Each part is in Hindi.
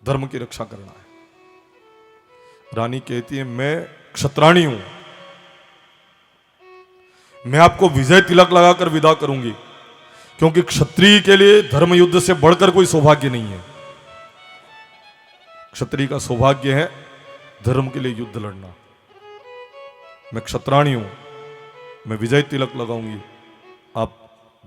धर्म की रक्षा करना है। रानी कहती है मैं क्षत्राणी हूं, मैं आपको विजय तिलक लगाकर विदा करूंगी, क्योंकि क्षत्रिय के लिए धर्म युद्ध से बढ़कर कोई सौभाग्य नहीं है। क्षत्रिय का सौभाग्य है धर्म के लिए युद्ध लड़ना। मैं क्षत्राणी हूं, मैं विजय तिलक लगाऊंगी, आप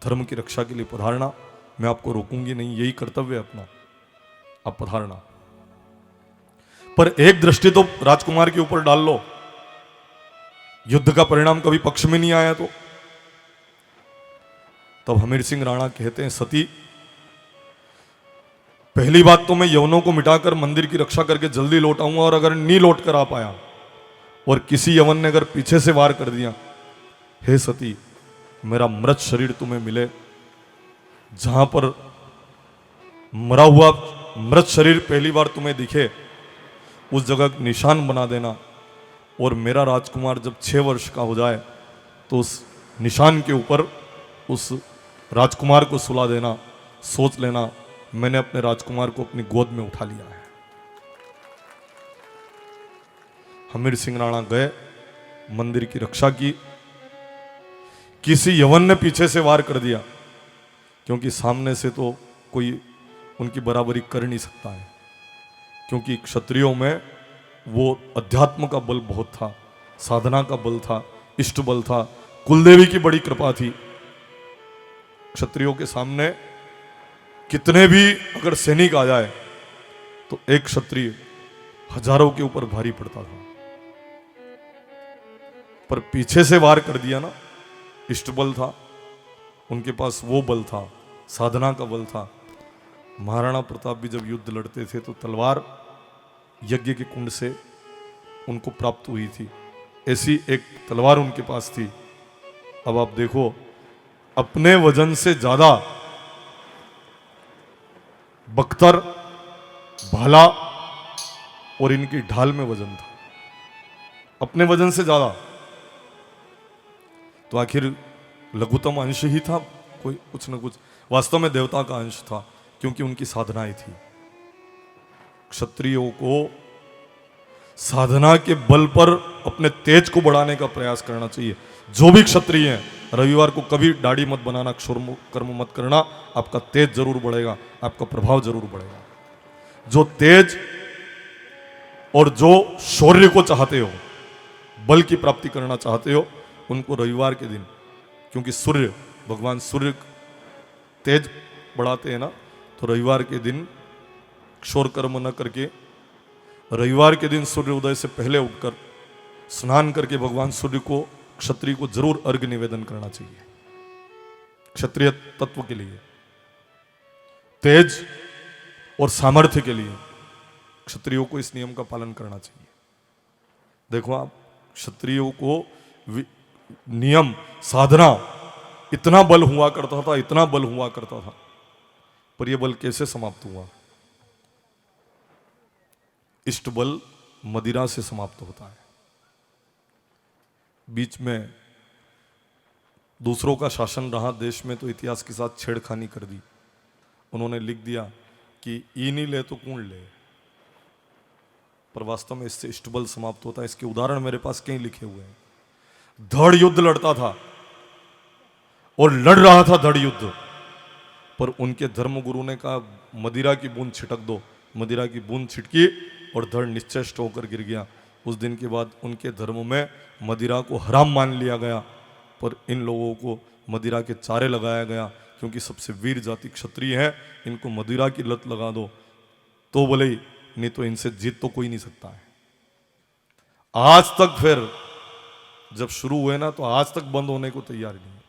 धर्म की रक्षा के लिए पधारना, मैं आपको रोकूंगी नहीं, यही कर्तव्य है अपना, आप पधारना। पर एक दृष्टि तो राजकुमार के ऊपर डाल लो, युद्ध का परिणाम कभी पक्ष में नहीं आया तो। तब हमीर सिंह राणा कहते हैं सती, पहली बात तो मैं यवनों को मिटाकर मंदिर की रक्षा करके जल्दी लौट आऊंगा, और अगर नहीं लौट कर आ पाया और किसी यवन ने अगर पीछे से वार कर दिया, हे सती मेरा मृत शरीर तुम्हें मिले, जहां पर मरा हुआ मृत शरीर पहली बार तुम्हें दिखे उस जगह निशान बना देना, और मेरा राजकुमार जब 6 वर्ष का हो जाए तो उस निशान के ऊपर उस राजकुमार को सुला देना। सोच लेना मैंने अपने राजकुमार को अपनी गोद में उठा लिया है। हमीर सिंह राणा गए, मंदिर की रक्षा की। किसी यवन ने पीछे से वार कर दिया, क्योंकि सामने से तो कोई उनकी बराबरी कर नहीं सकता है, क्योंकि क्षत्रियों में वो अध्यात्म का बल बहुत था, साधना का बल था, इष्ट बल था, कुलदेवी की बड़ी कृपा थी। क्षत्रियों के सामने कितने भी अगर सैनिक आ जाए तो एक क्षत्रिय हजारों के ऊपर भारी पड़ता था। पर पीछे से वार कर दिया ना, इष्ट बल था, उनके पास वो बल था, साधना का बल था। महाराणा प्रताप भी जब युद्ध लड़ते थे तो तलवार यज्ञ के कुंड से उनको प्राप्त हुई थी, ऐसी एक तलवार उनके पास थी। अब आप देखो, अपने वजन से ज्यादा बख्तर, भाला और इनकी ढाल में वजन था, अपने वजन से ज्यादा। तो आखिर लघुतम अंश ही था, कोई कुछ न कुछ वास्तव में देवता का अंश था, क्योंकि उनकी साधनाएं थी। क्षत्रियों को साधना के बल पर अपने तेज को बढ़ाने का प्रयास करना चाहिए। जो भी क्षत्रिय हैं, रविवार को कभी दाढ़ी मत बनाना, क्षुर कर्म मत करना, आपका तेज जरूर बढ़ेगा, आपका प्रभाव जरूर बढ़ेगा। जो तेज और जो शौर्य को चाहते हो, बल की प्राप्ति करना चाहते हो, उनको रविवार के दिन, क्योंकि सूर्य, भगवान सूर्य तेज बढ़ाते हैं ना, तो रविवार के दिन क्षौर कर्म न करके रविवार के दिन सूर्योदय से पहले उठकर स्नान करके भगवान सूर्य को, क्षत्रिय को जरूर अर्घ्य निवेदन करना चाहिए। क्षत्रिय तत्व के लिए, तेज और सामर्थ्य के लिए क्षत्रियों को इस नियम का पालन करना चाहिए। देखो आप, क्षत्रियों को नियम, साधना, इतना बल हुआ करता था, इतना बल हुआ करता था, पर यह बल कैसे समाप्त हुआ? इष्ट बल मदिरा से समाप्त होता है। बीच में दूसरों का शासन रहा देश में, तो इतिहास के साथ छेड़खानी कर दी। उन्होंने लिख दिया कि ई नहीं ले तो कौन ले, पर वास्तव में इससे इष्ट बल समाप्त होता है। इसके उदाहरण मेरे पास कई लिखे हुए हैं। धड़ युद्ध लड़ता था और लड़ रहा था धड़ युद्ध, पर उनके धर्मगुरु ने कहा मदिरा की बूंद छिटक दो। मदिरा की बूंद छिटकी और धड़ निश्चेष्ट होकर गिर गया। उस दिन के बाद उनके धर्म में मदिरा को हराम मान लिया गया, पर इन लोगों को मदिरा के चारे लगाया गया, क्योंकि सबसे वीर जाति क्षत्रिय है, इनको मदिरा की लत लगा दो तो बोले, नहीं तो इनसे जीत तो कोई नहीं सकता है। आज तक फिर जब शुरू हुए ना, तो आज तक बंद होने को तैयार नहीं।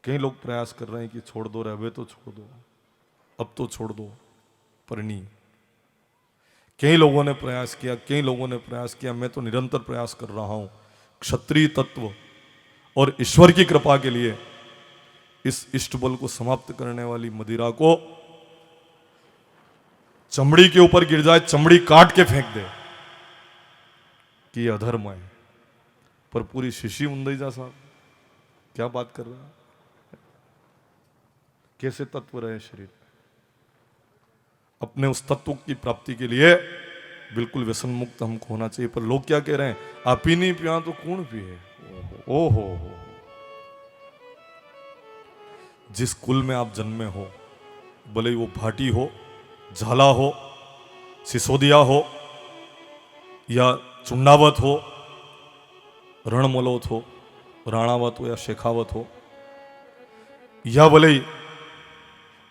कई लोग प्रयास कर रहे हैं कि छोड़ दो, रहवे तो छोड़ दो, अब तो छोड़ दो, पर नहीं। कई लोगों ने प्रयास किया, कई लोगों ने प्रयास किया, मैं तो निरंतर प्रयास कर रहा हूं क्षत्रिय तत्व और ईश्वर की कृपा के लिए इस इष्ट बल को समाप्त करने वाली मदिरा को चमड़ी के ऊपर गिर जाए, चमड़ी काट के फेंक दे कि यह अधर्म है। पर पूरी शीशी मुंदईजा साहब क्या बात कर रहे हैं? कैसे तत्व रहे शरीर? अपने उस तत्व की प्राप्ति के लिए बिल्कुल व्यसन मुक्त हमको होना चाहिए। पर लोग क्या कह रहे हैं, आप ही नहीं पिया तो कौन पिए। ओहो हो। जिस कुल में आप जन्मे हो, भले ही वो भाटी हो, झाला हो, सिसोदिया हो, या चुंडावत हो, रणमलोत हो, राणावत हो, या शेखावत हो, या भले ही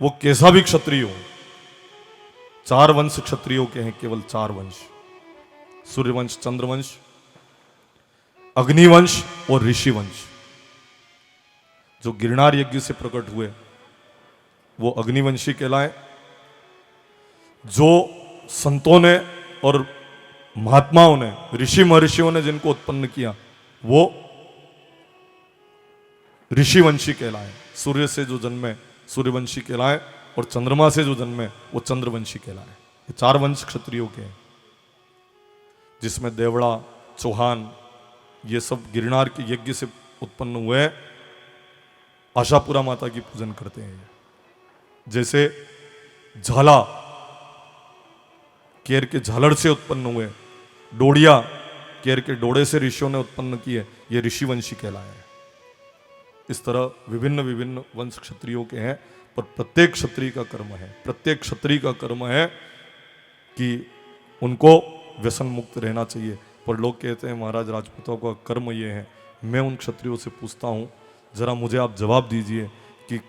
वो कैसा भी क्षत्रिय हो। 4 वंश क्षत्रियों के हैं, केवल 4 वंश, सूर्यवंश, चंद्रवंश, अग्निवंश और ऋषिवंश। जो गिरनार यज्ञ से प्रकट हुए वो अग्निवंशी कहलाए। जो संतों ने और महात्माओं ने, ऋषि महर्षियों ने जिनको उत्पन्न किया वो ऋषिवंशी कहलाए। सूर्य से जो जन्मे सूर्यवंशी कहलाए, और चंद्रमा से जो जन्मे वो चंद्रवंशी कहलाए। ये 4 वंश क्षत्रियों के हैं, जिसमें देवड़ा, चौहान, ये सब गिरनार के यज्ञ से उत्पन्न हुए। आशापुरा माता की पूजन करते हैं। जैसे झाला केर के झालड़ से उत्पन्न हुए, डोडिया केर के डोड़े से ऋषियों ने उत्पन्न किए, ये ऋषिवंशी कहलाए। इस तरह विभिन्न विभिन्न वंश क्षत्रियों के हैं, पर प्रत्येक क्षत्रिय का कर्म है, प्रत्येक क्षत्रिय का कर्म है कि उनको व्यसन मुक्त रहना चाहिए। पर लोग कहते हैं महाराज राजपूतों का कर्म ये है। मैं उन क्षत्रियों से पूछता हूँ, जरा मुझे आप जवाब दीजिए कि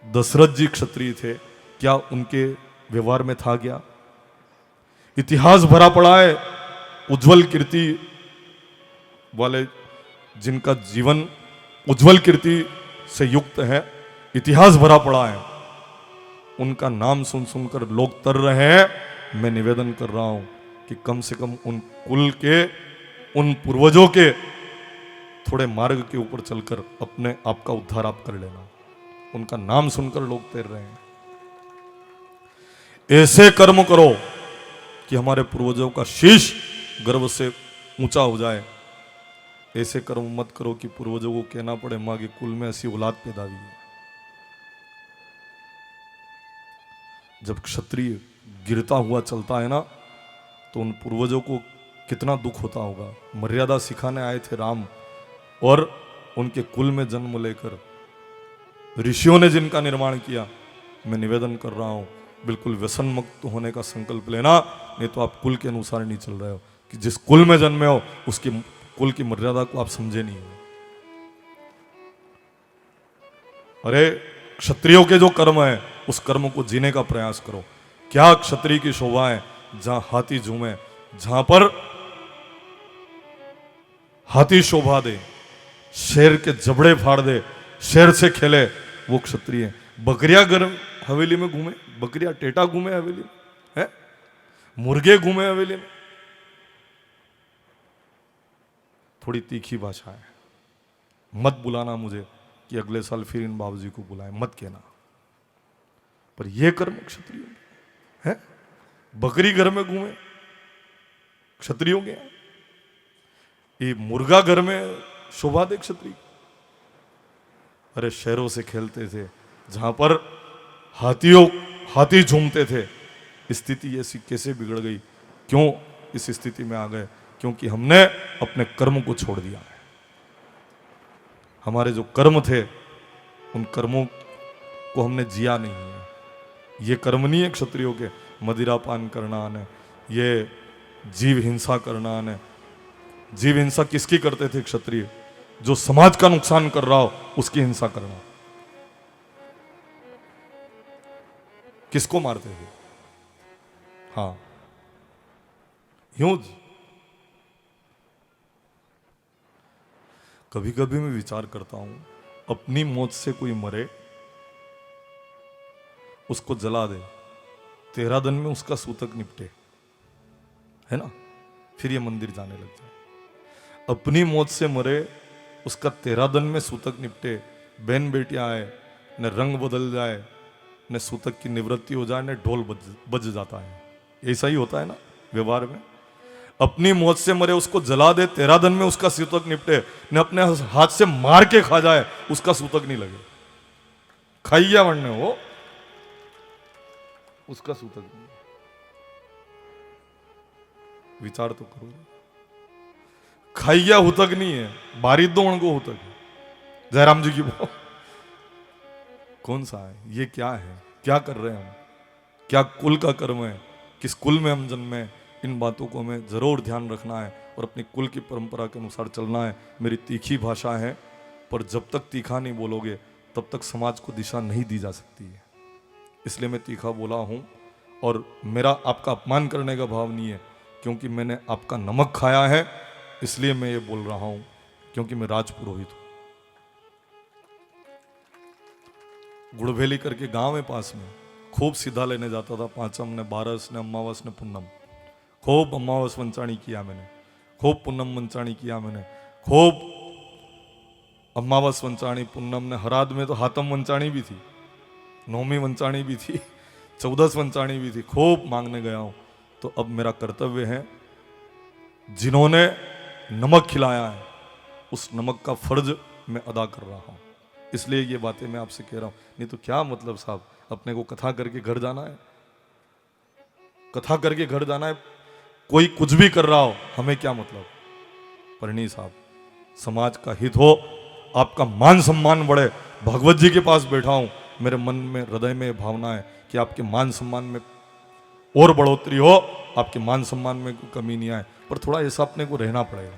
दशरथ जी क्षत्रिय थे, क्या उनके व्यवहार में था क्या? इतिहास भरा पड़ा है उज्जवल कीर्ति वाले, जिनका जीवन उज्जवल कीर्ति से युक्त है, इतिहास भरा पड़ा है। उनका नाम सुन सुनकर लोग तर रहे हैं। मैं निवेदन कर रहा हूं कि कम से कम उन कुल के, उन पूर्वजों के थोड़े मार्ग के ऊपर चलकर अपने आप का उद्धार आप कर लेना। उनका नाम सुनकर लोग तैर रहे हैं। ऐसे कर्म करो कि हमारे पूर्वजों का शीश गर्व से ऊंचा हो जाए। ऐसे कर्म मत करो कि पूर्वजों को कहना पड़े मां के कुल में ऐसी औलाद पैदा हुई है। जब क्षत्रिय गिरता हुआ चलता है ना, तो उन पूर्वजों को कितना दुख होता होगा। मर्यादा सिखाने आए थे राम, और उनके कुल में जन्म लेकर ऋषियों ने जिनका निर्माण किया। मैं निवेदन कर रहा हूं, बिल्कुल व्यसन मुक्त होने का संकल्प लेना, नहीं तो आप कुल के अनुसार नहीं चल रहे हो। कि जिस कुल में जन्मे हो उसकी कुल की मर्यादा को आप समझे नहीं हो। अरे क्षत्रियों के जो कर्म है उस कर्म को जीने का प्रयास करो। क्या क्षत्रिय की शोभा है जहां हाथी झूमे, जहां पर हाथी शोभा दे, शेर के जबड़े फाड़ दे, शेर से खेले, वो क्षत्रिय। बकरिया घर हवेली में घूमे, बकरिया टेटा घूमे हवेली में, है मुर्गे घूमे हवेली में। थोड़ी तीखी भाषा है, मत बुलाना मुझे कि अगले साल फिर इन बाबूजी को बुलाए, मत कहना। पर यह कर्म क्षत्रियों के है। बकरी घर में घूमे क्षत्रियों के, ये मुर्गा घर में शोभा दे क्षत्रिय। अरे शेरों से खेलते थे, जहां पर हाथी झूमते थे। स्थिति ऐसी कैसे बिगड़ गई? क्यों इस स्थिति में आ गए? क्योंकि हमने अपने कर्म को छोड़ दिया है। हमारे जो कर्म थे उन कर्मों को हमने जिया नहीं है। ये कर्म नहीं है क्षत्रियों के, मदिरा पान करना आने, ये जीव हिंसा करना आने। जीव हिंसा किसकी करते थे क्षत्रिय? जो समाज का नुकसान कर रहा हो उसकी हिंसा करना। किसको मारते थे? हाँ, यूं। कभी कभी मैं विचार करता हूं, अपनी मौत से कोई मरे, उसको जला दे, 13 दिन में उसका सूतक निपटे, है ना, फिर ये मंदिर जाने लग जाए। अपनी मौत से मरे, उसका 13 दिन में सूतक निपटे, बहन बेटियां आए, न रंग बदल जाए, न सूतक की निवृत्ति हो जाए, न ढोल बज जाता है। ऐसा ही होता है ना व्यवहार में। अपनी मौत से मरे उसको जला दे, 13 दिन में उसका सूतक निपटे, न अपने हाथ से मार के खा जाए, उसका सूतक नहीं लगे। खाइया वरने हो उसका सूतक नहीं है। विचार तो करो, खाइया हुतक नहीं है, बारी दो को हुतक है। जयराम जी की वो कौन सा है? ये क्या है? क्या कर रहे हैं हम? क्या कुल का कर्म है? किस कुल में हम जन्मे? इन बातों को हमें जरूर ध्यान रखना है और अपनी कुल की परंपरा के अनुसार चलना है। मेरी तीखी भाषा है, पर जब तक तीखा नहीं बोलोगे तब तक समाज को दिशा नहीं दी जा सकती है। इसलिए मैं तीखा बोला हूं, और मेरा आपका अपमान करने का भाव नहीं है, क्योंकि मैंने आपका नमक खाया है, इसलिए मैं ये बोल रहा हूं, क्योंकि मैं राजपुरोहित हूं। गुड़भेली करके गांव है पास में, खूब सीधा लेने जाता था। पांचम ने, बारस ने, अमावस ने, पुन्नम, खूब अमावस वंचाणी किया मैंने, खूब पुन्नम वंचाणी किया मैंने, खूब अमावस वंचाणी, पुन्नम ने। हराद में तो हातम वंचाणी भी थी, नौमी वंचाणी भी थी, 14 वंचाणी भी थी, खूब मांगने गया हूं। तो अब मेरा कर्तव्य है, जिन्होंने नमक खिलाया है उस नमक का फर्ज मैं अदा कर रहा हूं। इसलिए ये बातें मैं आपसे कह रहा हूं। नहीं तो क्या मतलब साहब, अपने को कथा करके घर जाना है, कथा करके घर जाना है। कोई कुछ भी कर रहा हो, हमें क्या मतलब। पर नहीं साहब, समाज का हित हो, आपका मान सम्मान बढ़े। भगवत जी के पास बैठा हूं, मेरे मन में, हृदय में भावना है कि आपके मान सम्मान में और बढ़ोतरी हो, आपके मान सम्मान में कोई कमी नहीं आए। पर थोड़ा ऐसा अपने को रहना पड़ेगा,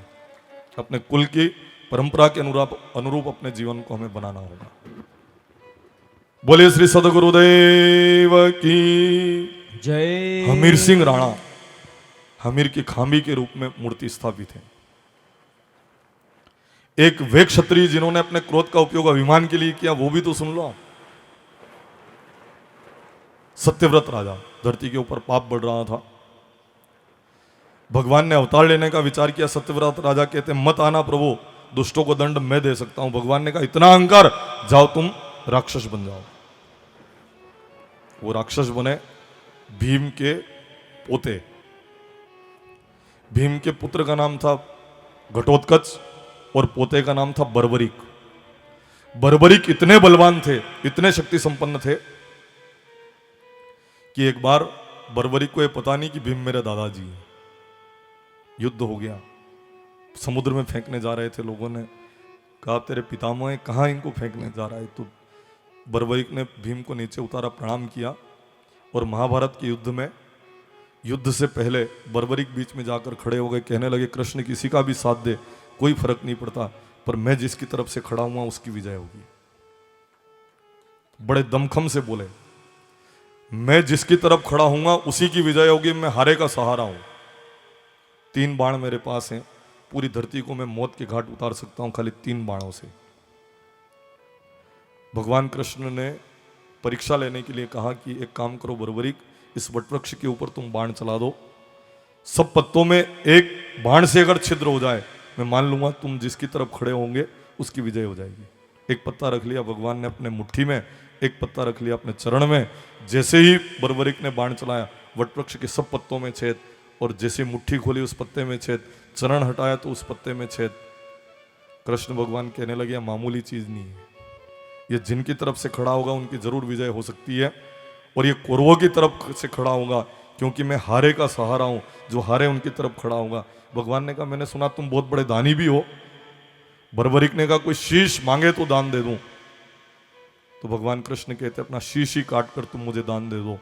अपने कुल की परंपरा के अनुरूप अपने जीवन को हमें बनाना होगा। बोलिए श्री सदगुरुदेव की जय। हमीर सिंह राणा हमीर की खांबी के रूप में मूर्ति स्थापित है। एक वे क्षत्रिय जिन्होंने अपने क्रोध का उपयोग अभिमान के लिए किया, वो भी तो सुन लो। सत्यव्रत राजा, धरती के ऊपर पाप बढ़ रहा था, भगवान ने अवतार लेने का विचार किया। सत्यव्रत राजा कहते मत आना प्रभु, दुष्टों को दंड मैं दे सकता हूं। भगवान ने कहा इतना अहंकार, जाओ तुम राक्षस बन जाओ। वो राक्षस बने भीम के पोते। भीम के पुत्र का नाम था घटोत्कच और पोते का नाम था बर्बरिक। बर्बरिक इतने बलवान थे, इतने शक्ति संपन्न थे कि एक बार बर्बरिक को यह पता नहीं कि भीम मेरे दादाजी हैं। युद्ध हो गया, समुद्र में फेंकने जा रहे थे। लोगों ने कहा तेरे पितामह हैं, कहाँ इनको फेंकने जा रहा है। तो बर्बरिक ने भीम को नीचे उतारा, प्रणाम किया। और महाभारत के युद्ध में, युद्ध से पहले बर्बरिक बीच में जाकर खड़े हो गए, कहने लगे कृष्ण किसी का भी साथ दे, कोई फर्क नहीं पड़ता, पर मैं जिसकी तरफ से खड़ा हुआ उसकी विजय होगी। बड़े दमखम से बोले, मैं जिसकी तरफ खड़ा हूंगा उसी की विजय होगी, मैं हारे का सहारा हूं। 3 बाण मेरे पास हैं, पूरी धरती को मैं मौत के घाट उतार सकता हूं खाली 3 बाणों से। भगवान कृष्ण ने परीक्षा लेने के लिए कहा कि एक काम करो बर्बरिक, इस वटवृक्ष के ऊपर तुम बाण चला दो, सब पत्तों में एक बाण से अगर छिद्र हो जाए, मैं मान लूंगा तुम जिसकी तरफ खड़े होंगे उसकी विजय हो जाएगी। एक पत्ता रख लिया भगवान ने अपने मुट्ठी में, एक पत्ता रख लिया अपने चरण में। जैसे ही बर्बरिक ने बाण चलाया, वटवृक्ष के सब पत्तों में छेद, और जैसे मुट्ठी खोली उस पत्ते में छेद, चरण हटाया तो उस पत्ते में छेद। कृष्ण भगवान कहने लगे मामूली चीज नहीं है, ये जिनकी तरफ से खड़ा होगा उनकी जरूर विजय हो सकती है, और ये कौरवों की तरफ से खड़ा होगा क्योंकि मैं हारे का सहारा हूं, जो हारे उनकी तरफ खड़ा होगा। भगवान ने कहा मैंने सुना तुम बहुत बड़े दानी भी हो। बर्बरिक ने कहा कोई शीश मांगे तो दान दे दूं। तो भगवान कृष्ण कहते अपना शीश ही काट कर तुम मुझे दान दे दो।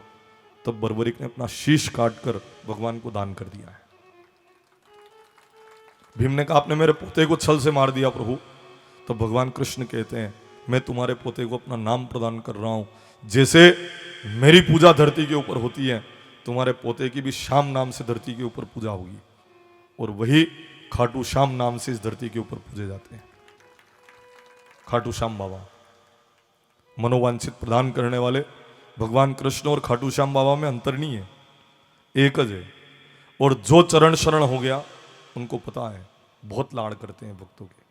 तब बर्बरिक ने अपना शीश काट कर भगवान को दान कर दिया है। भीम ने कहा आपने मेरे पोते को छल से मार दिया प्रभु। तब भगवान कृष्ण कहते हैं मैं तुम्हारे पोते को अपना नाम प्रदान कर रहा हूं। जैसे मेरी पूजा धरती के ऊपर होती है, तुम्हारे पोते की भी श्याम नाम से धरती के ऊपर पूजा होगी, और वही खाटू श्याम नाम से इस धरती के ऊपर पूजे जाते हैं। खाटू श्याम बाबा मनोवांछित प्रदान करने वाले। भगवान कृष्ण और खाटू श्याम बाबा में अंतर नहीं है, एक है। और जो चरण शरण हो गया उनको पता है, बहुत लाड़ करते हैं भक्तों के।